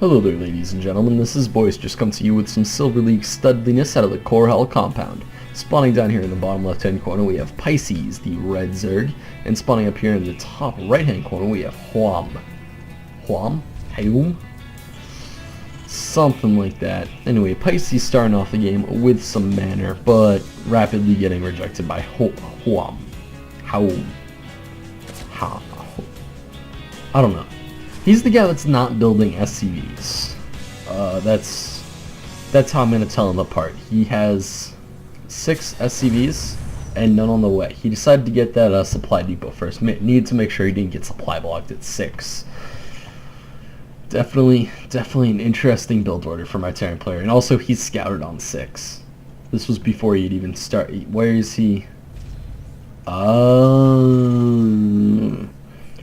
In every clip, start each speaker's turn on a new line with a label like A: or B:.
A: Hello there, ladies and gentlemen, this is Boisterous, come to you with some Silver League Studliness out of the Core Hull compound. Spawning down here in the bottom left-hand corner we have Pisces, the red Zerg, and spawning up here in the top right-hand corner we have HAUM. HAUM? HAUM? Something like that. Anyway, Pisces starting off the game with some manner, but rapidly getting rejected by HAUM. HAUM. I don't know. He's the guy that's not building SCVs. That's how I'm gonna tell him apart. He has 6 SCVs and none on the way. He decided to get that supply depot first. Needed to make sure he didn't get supply blocked at 6. Definitely an interesting build order for my Terran player. And also he's scouted on 6. This was before he'd even start. Where is he?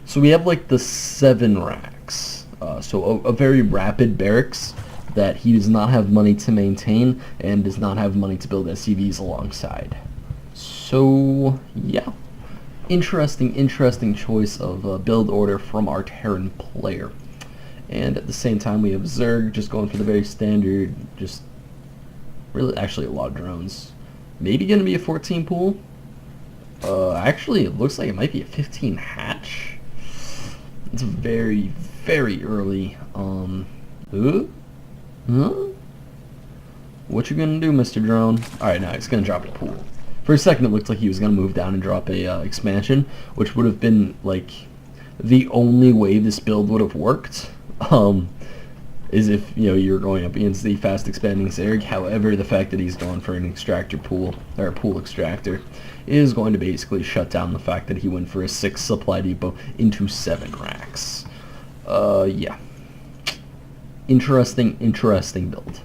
A: So we have like the 7 racks. So a very rapid barracks that he does not have money to maintain and does not have money to build SCVs alongside. So yeah, interesting choice of build order from our Terran player. And at the same time we have Zerg just going for the very standard, just really actually a lot of drones. Maybe gonna be a 14 pool. Actually it looks like it might be a 15 hatch. It's very early. What you gonna do, Mr. Drone? Alright, now he's gonna drop a pool. For a second it looked like he was gonna move down and drop a expansion, which would have been like the only way this build would have worked. Is if you're going up against the fast expanding Zerg. However, the fact that he's going for an extractor pool, or a pool extractor, is going to basically shut down the fact that he went for a 6 supply depot into 7 racks. Yeah. Interesting build.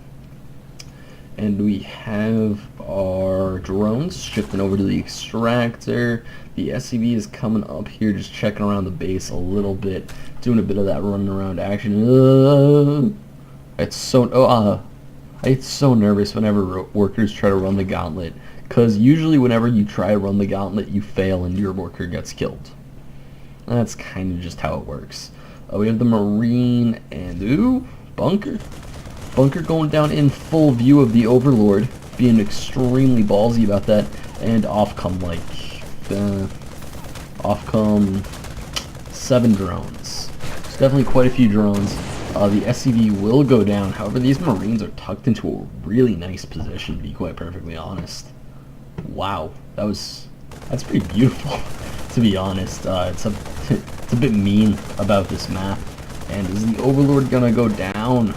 A: And we have our drones shifting over to the extractor. The SCV is coming up here, just checking around the base a little bit, doing a bit of that running around action. I get so nervous whenever workers try to run the gauntlet, because usually whenever you try to run the gauntlet, you fail and your worker gets killed. That's kind of just how it works. We have the Marine and bunker going down in full view of the Overlord, being extremely ballsy about that, and off come 7 drones. There's definitely quite a few drones. The SCV will go down. However, these Marines are tucked into a really nice position, to be quite perfectly honest. Wow, that's pretty beautiful, to be honest. It's a bit mean about this map. And is the Overlord gonna go down?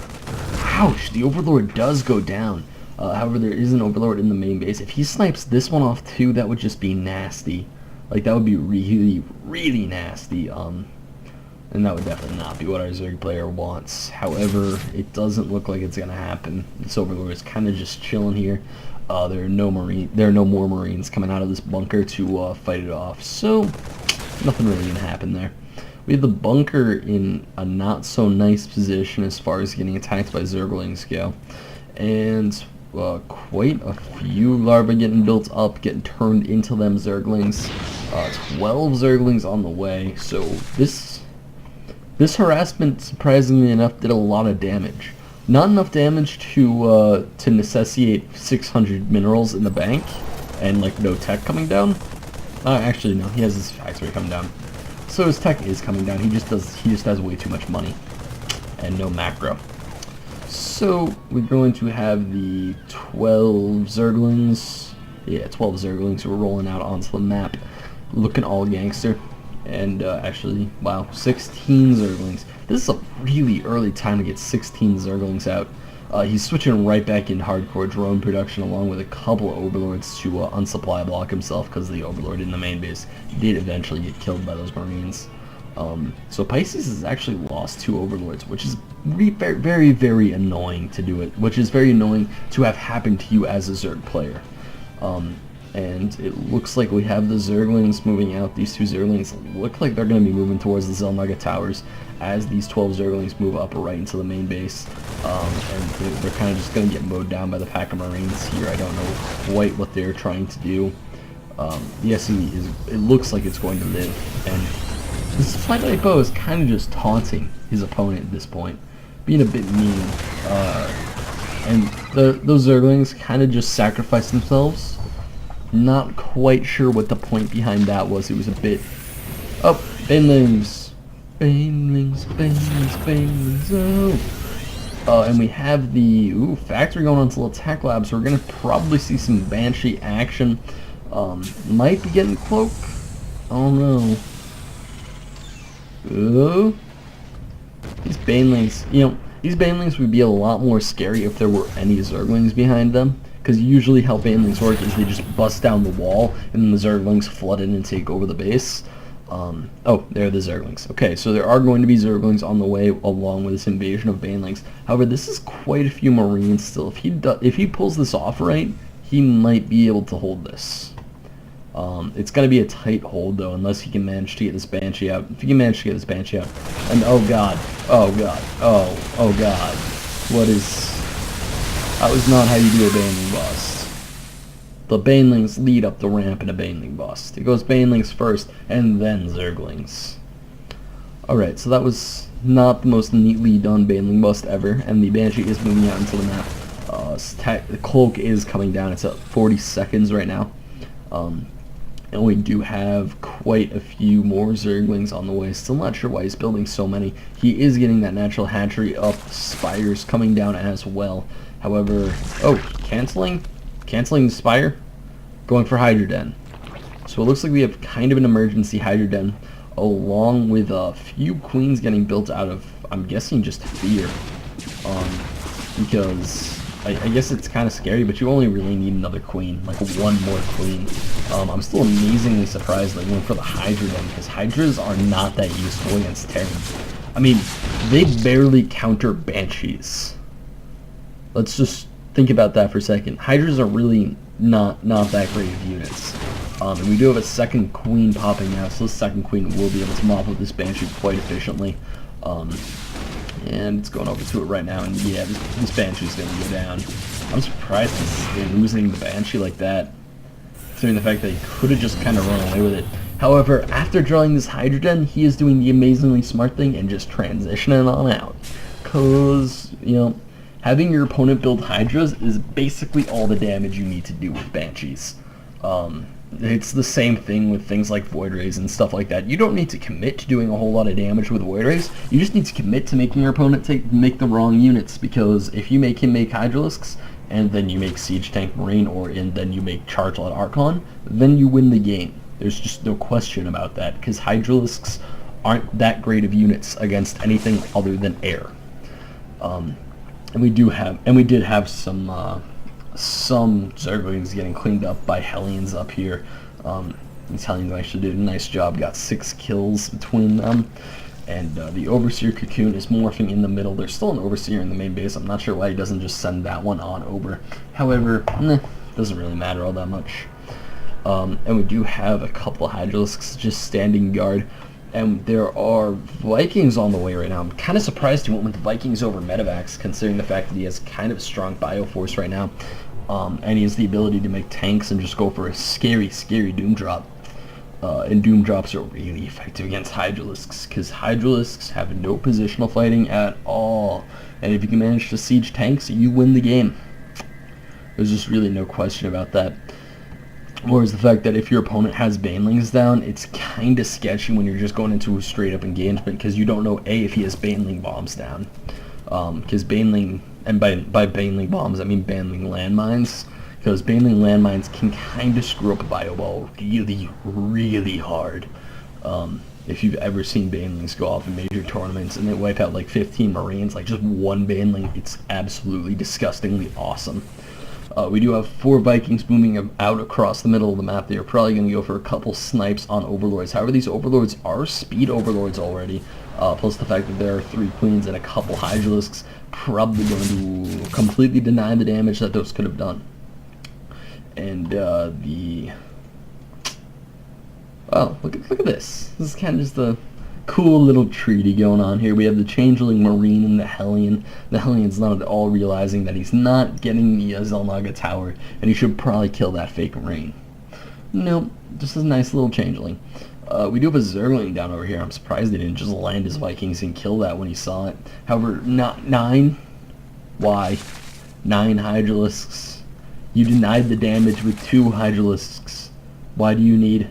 A: Ouch, the Overlord does go down. However, there is an Overlord in the main base. If he snipes this one off too, that would just be nasty. Like, that would be really nasty. And that would definitely not be what our Zerg player wants. However, it doesn't look like it's gonna happen. This Overlord is kind of just chilling here. There are no more Marines coming out of this bunker to fight it off. So nothing really gonna happen there. We have the bunker in a not so nice position as far as getting attacked by Zerglings go. And quite a few larvae getting built up, getting turned into them Zerglings. 12 Zerglings on the way. So this harassment, surprisingly enough, did a lot of damage. Not enough damage to necessitate 600 minerals in the bank and like no tech coming down. Actually no, he has his factory coming down. So his tech is coming down. He just has way too much money and no macro. So we're going to have the 12 Zerglings. Yeah, 12 Zerglings who are rolling out onto the map, looking all gangster. And actually, wow, 16 Zerglings. This is a really early time to get 16 Zerglings out. He's switching right back into hardcore drone production along with a couple of Overlords to unsupply block himself, because the Overlord in the main base did eventually get killed by those Marines. So Pisces has actually lost 2 Overlords, which is very annoying to do it, which is very annoying to have happen to you as a Zerg player. And it looks like we have the Zerglings moving out. These 2 Zerglings look like they're going to be moving towards the Zelnaga Towers as these 12 Zerglings move up right into the main base. And they're kind of just going to get mowed down by the pack of Marines here. I don't know quite what they're trying to do. The SCV it looks like it's going to live, and this Flight Bow is kind of just taunting his opponent at this point, being a bit mean. And those Zerglings kind of just sacrificed themselves. Not quite sure what the point behind that was. It was a bit... Oh, Banelings. Banelings, Banelings, Banelings, oh. And we have the factory going on to attack lab, so we're going to probably see some Banshee action. Might be getting Cloak. I don't know. These Banelings, these Banelings would be a lot more scary if there were any Zerglings behind them. Because usually how Banelings work is they just bust down the wall, and then the Zerglings flood in and take over the base. Oh, there are the Zerglings. Okay, so there are going to be Zerglings on the way along with this invasion of Banelings. However, this is quite a few Marines still. If he pulls this off right, he might be able to hold this. It's going to be a tight hold, though, unless he can manage to get this Banshee out. If he can manage to get this Banshee out. And, oh, God. Oh, God. Oh, God. What is... That was not how you do a Baneling bust. The Banelings lead up the ramp in a Baneling bust. It goes Banelings first, and then Zerglings. Alright, so that was not the most neatly done Baneling bust ever, and the Banshee is moving out into the map. The Cloak is coming down. It's at 40 seconds right now. And we do have quite a few more Zerglings on the way. Still not sure why he's building so many. He is getting that natural hatchery up. Spires coming down as well. However, canceling the Spire, going for Hydra Den. So it looks like we have kind of an emergency Hydra Den, along with a few queens getting built out of, I'm guessing, just fear. Because I guess it's kind of scary, but you only really need another queen, like one more queen. I'm still amazingly surprised they went for the Hydra Den, because Hydras are not that useful against Terrans. I mean, they barely counter Banshees. Let's just think about that for a second. Hydras are really not that great of units. And we do have a second queen popping out, so the second queen will be able to mop up this Banshee quite efficiently. And it's going over to it right now, and yeah, this Banshee's going to go down. I'm surprised they're losing the Banshee like that, considering the fact that he could have just kind of run away with it. However, after drawing this Hydra Den, he is doing the amazingly smart thing and just transitioning on out. Because, having your opponent build Hydras is basically all the damage you need to do with Banshees. It's the same thing with things like Void Rays and stuff like that. You don't need to commit to doing a whole lot of damage with Void Rays. You just need to commit to making your opponent make the wrong units, because if you make him make Hydralisks, and then you make Siege Tank Marine, and then you make Charge Lot Archon, then you win the game. There's just no question about that, because Hydralisks aren't that great of units against anything other than air. And we did have some Zerglings getting cleaned up by Hellions up here. These Hellions actually did a nice job, got 6 kills between them. And the Overseer Cocoon is morphing in the middle. There's still an Overseer in the main base. I'm not sure why he doesn't just send that one on over. However, doesn't really matter all that much. And we do have a couple of Hydralisks just standing guard. And there are Vikings on the way right now. I'm kind of surprised he went with the Vikings over Medivacs, considering the fact that he has kind of a strong Bioforce right now. And he has the ability to make tanks and just go for a scary, scary Doom Drop. And Doom Drops are really effective against Hydralisks, because Hydralisks have no positional fighting at all. And if you can manage to siege tanks, you win the game. There's just really no question about that. Whereas the fact that if your opponent has Banelings down, it's kind of sketchy when you're just going into a straight-up engagement, because you don't know, A, if he has Baneling bombs down. Because Baneling, and by Baneling bombs, I mean Baneling landmines, because Baneling landmines can kind of screw up a Bio Ball really, really hard. If you've ever seen Banelings go off in major tournaments and they wipe out like 15 Marines, like just one Baneling, it's absolutely disgustingly awesome. We do have 4 Vikings moving out across the middle of the map. They are probably going to go for a couple snipes on Overlords. However, these Overlords are speed Overlords already, plus the fact that there are 3 Queens and a couple Hydralisks, probably going to completely deny the damage that those could have done. And oh, look at this. This is kind of just a cool little treaty going on here. We have the Changeling Marine and the Hellion. The Hellion's not at all realizing that he's not getting the Xel'Naga Tower, and he should probably kill that fake Marine. Nope, just a nice little Changeling. We do have a Zergling down over here. I'm surprised they didn't just land his Vikings and kill that when he saw it. However, not 9. Why? 9 Hydralisks. You denied the damage with 2 Hydralisks. Why do you need...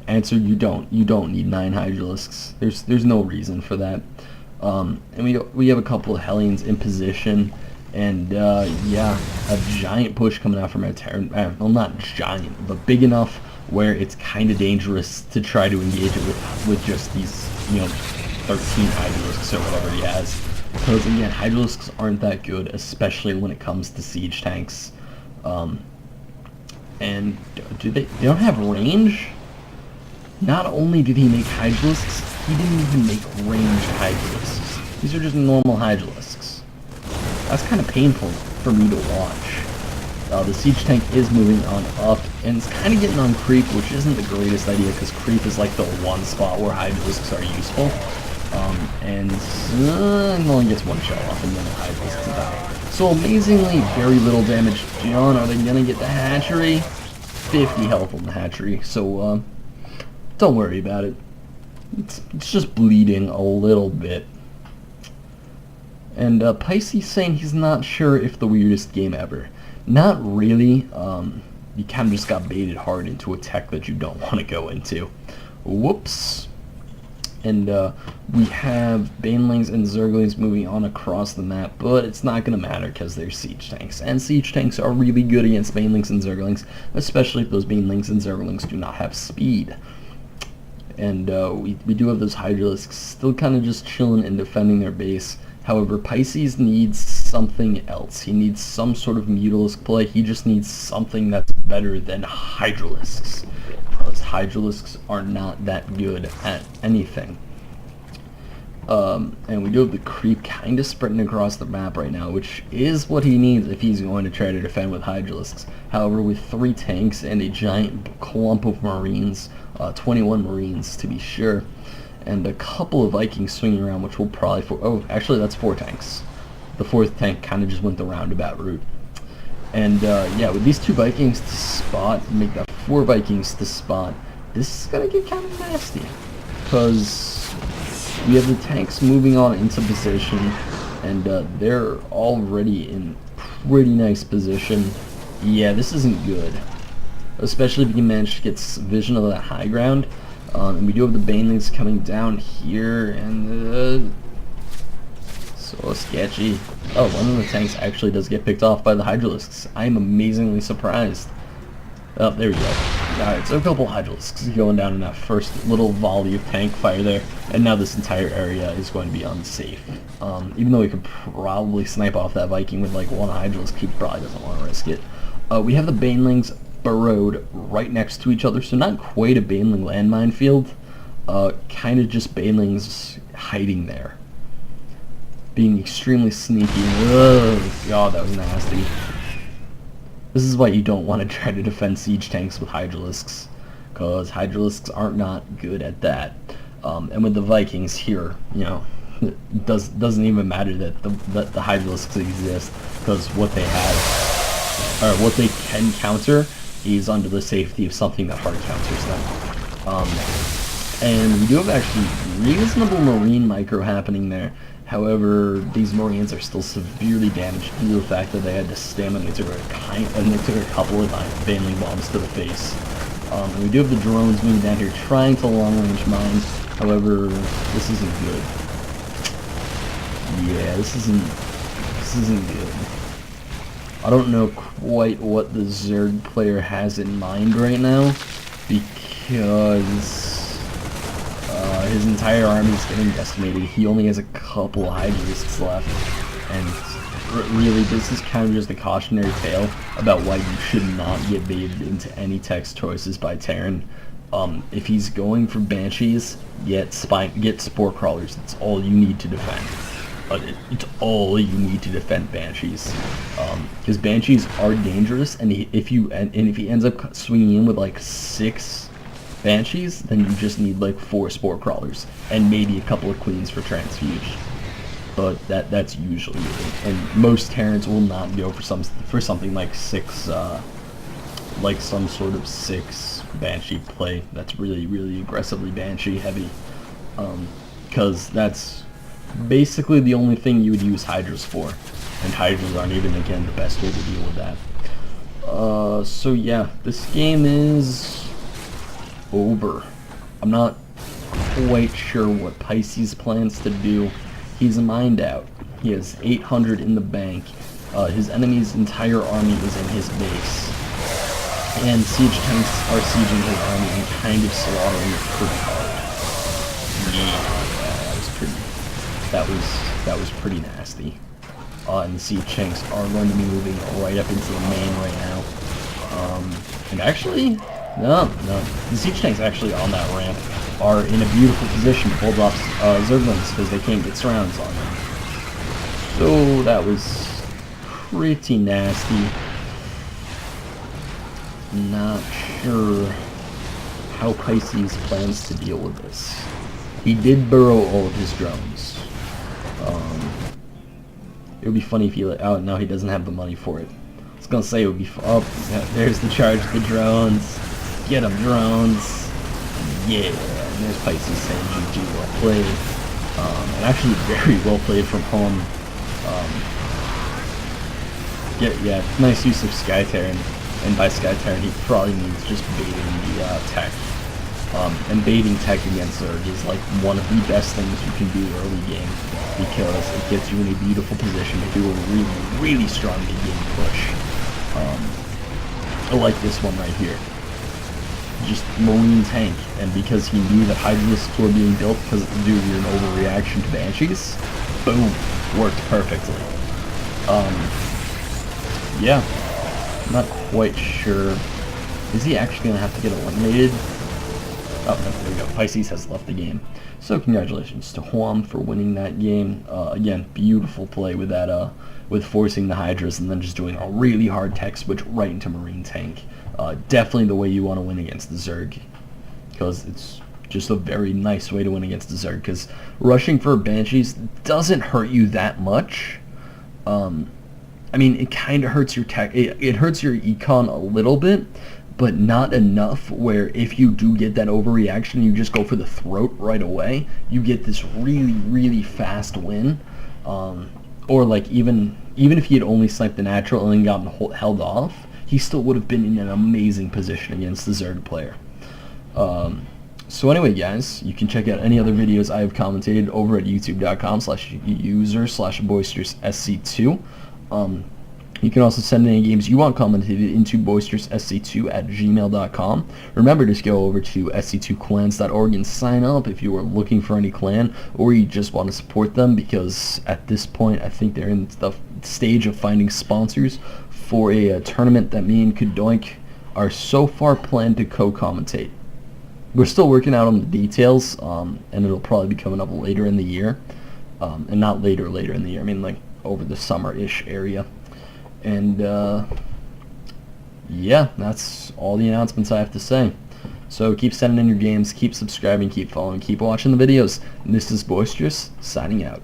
A: Answer, you don't. You don't need 9 Hydralisks. There's no reason for that. And we have a couple of Hellions in position. And, yeah, a giant push coming out from our Terran. Well, not giant, but big enough where it's kind of dangerous to try to engage it with just these, 13 Hydralisks or whatever he has. Because, again, Hydralisks aren't that good, especially when it comes to siege tanks. And they don't have range? Not only did he make Hydralisks, he didn't even make ranged Hydralisks. These are just normal Hydralisks. That's kind of painful for me to watch. The siege tank is moving on up, and it's kind of getting on creep, which isn't the greatest idea, because creep is like the one spot where Hydralisks are useful. And it only gets 1 shell off, and then the Hydralisks die. So amazingly, very little damage done. Are they gonna get the hatchery? 50 health on the hatchery, so don't worry about it. It's just bleeding a little bit. And Pisces saying he's not sure if the weirdest game ever. Not really. You kind of just got baited hard into a tech that you don't want to go into. Whoops. And we have Banelings and Zerglings moving on across the map, but it's not going to matter because they're siege tanks. And siege tanks are really good against Banelings and Zerglings, especially if those Banelings and Zerglings do not have speed. And we do have those Hydralisks still kind of just chilling and defending their base. However, Pisces needs something else. He needs some sort of Mutalisk play. He just needs something that's better than Hydralisks. Because Hydralisks are not that good at anything. And we do have the creep kind of spreading across the map right now, which is what he needs if he's going to try to defend with Hydralisks. However, with 3 tanks and a giant clump of Marines, 21 Marines to be sure, and a couple of Vikings swinging around, which will probably... Oh, actually, that's 4 tanks. The 4th tank kind of just went the roundabout route. And, yeah, with these 2 Vikings to spot, make that 4 Vikings to spot, this is going to get kind of nasty. Because we have the tanks moving on into position, and they're already in pretty nice position. Yeah, this isn't good. Especially if you can manage to get vision of that high ground. And we do have the Banelings coming down here, and so sketchy. Oh, one of the tanks actually does get picked off by the Hydralisks. I'm amazingly surprised. Oh, there we go. Alright, so a couple Hydralisks going down in that first little volley of tank fire there, and now this entire area is going to be unsafe. Even though we could probably snipe off that Viking with like 1 Hydralisk, he probably doesn't want to risk it. We have the Banelings burrowed right next to each other, so not quite a Baneling landmine field, kind of just Banelings hiding there, being extremely sneaky. Ugh, God, that was nasty. This is why you don't want to try to defend siege tanks with Hydralisks, because Hydralisks are not good at that. And with the Vikings here, it doesn't even matter that the Hydralisks exist, because what they have, or what they can counter, is under the safety of something that hard counters them. And we do have actually reasonable Marine micro happening there. However, these Marines are still severely damaged due to the fact that they had to stamina and they took a couple of Baneling bombs to the face. And we do have the drones moving down here trying to long-range mine. However, this isn't good. Yeah, this isn't good. I don't know quite what the Zerg player has in mind right now, because his entire army is getting decimated. He only has a couple of Hydralisks left, and really this is kind of just a cautionary tale about why you should not get baited into any text choices by Terran. If he's going for Banshees, get Spore Crawlers. That's all you need to defend. It's all you need to defend Banshees, because Banshees are dangerous, and if he ends up swinging in with like 6 Banshees, then you just need like 4 Spore Crawlers and maybe a couple of Queens for Transfuge. But that's usually it. And most Terrans will not go for something like 6 like some sort of 6 Banshee play that's really aggressively Banshee heavy, because that's basically the only thing you would use Hydras for, and Hydras aren't even, again, the best way to deal with that. So yeah, this game is over. I'm not quite sure what Pisces plans to do. He's mined out. He has 800 in the bank. His enemy's entire army is in his base. And siege tanks are sieging his army and kind of slaughtering it pretty hard. Yeah, that was pretty nasty. And the siege tanks are going to be moving right up into the main right now. And actually, no, the siege tanks actually on that ramp are in a beautiful position to hold off Zerglings because they can't get surrounds on them. So that was pretty nasty. Not sure how Pisces plans to deal with this. He did burrow all of his drones. It would be funny if he oh no, he doesn't have the money for it. I was gonna say it would be oh, there's the charge of the drones. Get them, drones. Yeah, and there's Pisces saying GG, well played. And actually very well played from HAUM. Yeah, nice use of Sky Terran. And by Sky Terran, he probably means just baiting the tech. And baiting tech against Zerg is like one of the best things you can do early game, because it gets you in a beautiful position to do a really strong mid-game push. I like this one right here. Just Marine tank, and because he knew that Hydralisks were being built because it was due to an overreaction to Banshees, boom, worked perfectly. Yeah, I'm not quite sure. Is he actually going to have to get eliminated? Oh, no, there we go. Pisces has left the game. So congratulations to HAUM for winning that game. Again, beautiful play with that, with forcing the Hydras and then just doing a really hard tech switch right into Marine tank. Definitely the way you want to win against the Zerg, because it's just a very nice way to win against the Zerg, because rushing for Banshees doesn't hurt you that much. I mean, it kind of hurts your tech. It hurts your econ a little bit, but not enough where if you do get that overreaction, you just go for the throat right away. You get this really fast win. Or like even if he had only sniped the natural and then gotten held off, he still would have been in an amazing position against the Zerg player. So anyway, guys, you can check out any other videos I have commentated over at youtube.com/user/boisteroussc2. You can also send any games you want commentated into boisteroussc2@gmail.com. Remember to go over to sc2clans.org and sign up if you are looking for any clan or you just want to support them, because at this point I think they're in the stage of finding sponsors for a tournament that me and Kadoink are so far planned to co-commentate. We're still working out on the details, and it'll probably be coming up later in the year. And not later in the year, I mean like over the summer-ish area. And yeah, that's all the announcements I have to say. So keep sending in your games, keep subscribing, keep following, keep watching the videos. And this is Boisterous, signing out.